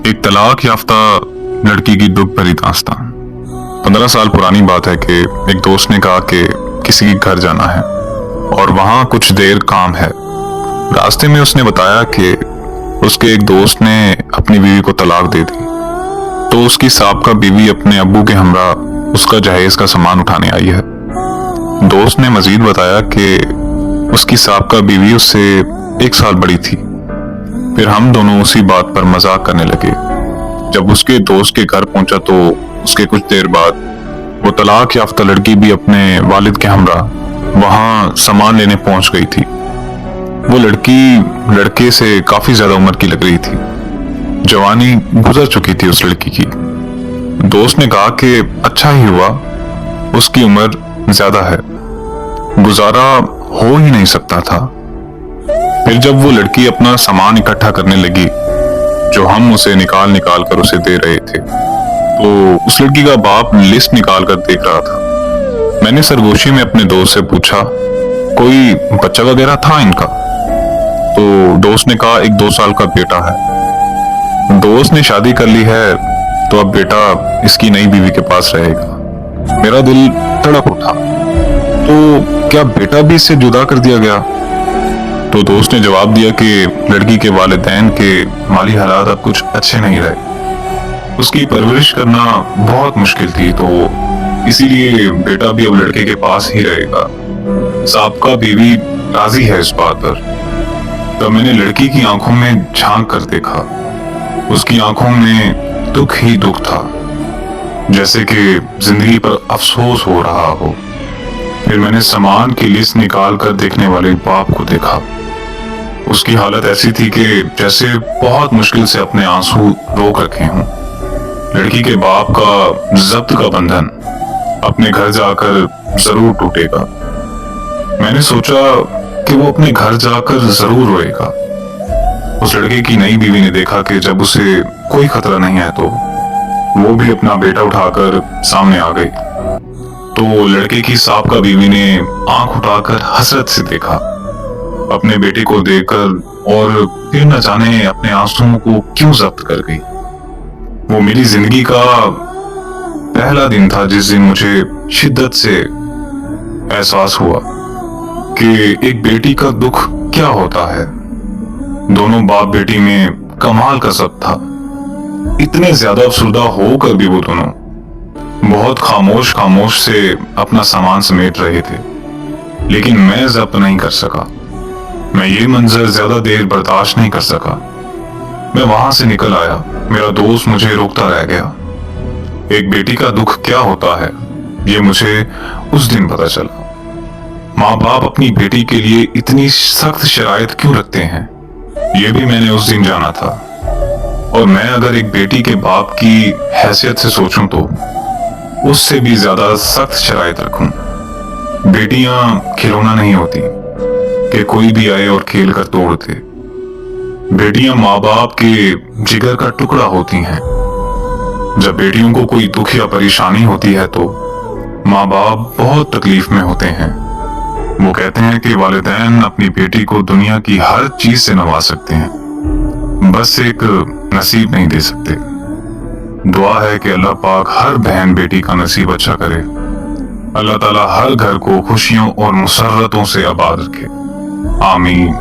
एक तलाक याफ्ता लड़की की दुख भरी दास्तान। 15 साल पुरानी बात है कि एक दोस्त ने कहा कि किसी के घर जाना है और वहाँ कुछ देर काम है। रास्ते में उसने बताया कि उसके एक दोस्त ने अपनी बीवी को तलाक दे दी, तो उसकी साबका बीवी अपने अब्बू के हमरा उसका जहेज का सामान उठाने आई है। दोस्त ने मजीद बताया कि उसकी साबका बीवी उससे 1 साल बड़ी थी। फिर हम दोनों उसी बात पर मजाक करने लगे। जब उसके दोस्त के घर पहुंचा तो उसके कुछ देर बाद वो तलाक याफ्ता लड़की भी अपने वालिद के हमरा वहां सामान लेने पहुंच गई थी। वो लड़की लड़के से काफी ज्यादा उम्र की लग रही थी। जवानी गुजर चुकी थी उस लड़की की। दोस्त ने कहा कि अच्छा ही हुआ, उसकी उम्र ज्यादा है, गुजारा हो ही नहीं सकता था। फिर जब वो लड़की अपना सामान इकट्ठा करने लगी जो हम उसे निकाल निकाल कर उसे दे रहे थे, तो उस लड़की का बाप लिस्ट निकाल कर देख रहा था। मैंने सरगोशी में अपने दोस्त से पूछा कोई बच्चा वगैरह था इनका, तो दोस्त ने कहा एक 2 साल का बेटा है। दोस्त ने शादी कर ली है तो अब बेटा इसकी नई बीवी के पास रहेगा। मेरा दिल तड़प उठा, तो क्या बेटा भी इससे जुदा कर दिया गया? तो दोस्त ने जवाब दिया कि लड़की के वालिदैन के माली हालात अब कुछ अच्छे नहीं रहे, उसकी परवरिश करना बहुत मुश्किल थी, तो इसीलिए बेटा भी अब लड़के के पास ही रहेगा। साबका बीवी राजी है इस बात पर। तब मैंने लड़की की आंखों में झांक कर देखा। उसकी आंखों में दुख ही दुख था, जैसे कि जिंदगी पर अफसोस हो रहा हो। फिर मैंने सामान की लिस्ट निकाल कर देखने वाले बाप को देखा। उसकी हालत ऐसी थी कि जैसे बहुत मुश्किल से अपने आंसू रोक रखे हों। लड़की के बाप का जब्त का बंधन अपने घर जाकर जरूर टूटेगा। मैंने सोचा कि वो अपने घर जाकर जरूर रोएगा। उस लड़के की नई बीवी ने देखा कि जब उसे कोई खतरा नहीं है तो वो भी अपना बेटा उठाकर सामने आ गई। तो लड़के की साबका बीवी ने आंख उठाकर हसरत से देखा अपने बेटे को देखकर, और फिर न जाने अपने आंसुओं को क्यों जब्त कर गई। वो मेरी जिंदगी का पहला दिन था जिस दिन मुझे शिद्दत से एहसास हुआ कि एक बेटी का दुख क्या होता है। दोनों बाप बेटी में कमाल का सब था। इतने ज्यादा अफसुर्दा होकर भी वो दोनों बहुत खामोश खामोश से अपना सामान समेट रहे थे, लेकिन मैं जब्त नहीं कर सका। मैं ये मंजर ज्यादा देर बर्दाश्त नहीं कर सका। मैं वहां से निकल आया। मेरा दोस्त मुझे रोकता रह गया। एक बेटी का दुख क्या होता है ये मुझे उस दिन पता चला। माँ बाप अपनी बेटी के लिए इतनी सख्त शराइत क्यों रखते हैं ये भी मैंने उस दिन जाना था। और मैं अगर एक बेटी के बाप की हैसियत से सोचूं तो उससे भी ज्यादा सख्त शराइत रखूं। बेटियां खिलौना नहीं होती कि कोई भी आए और खेल कर तोड़ दे। बेटियां माँ बाप के जिगर का टुकड़ा होती हैं। जब बेटियों को कोई दुख या परेशानी होती है तो माँ बाप बहुत तकलीफ में होते हैं। वो कहते हैं कि वालिदैन अपनी बेटी को दुनिया की हर चीज से नवाज सकते हैं, बस एक नसीब नहीं दे सकते। दुआ है कि अल्लाह पाक हर बहन बेटी का नसीब अच्छा करे। अल्लाह ताला हर घर को खुशियों और मुसर्रतों से आबाद रखे। आमीन।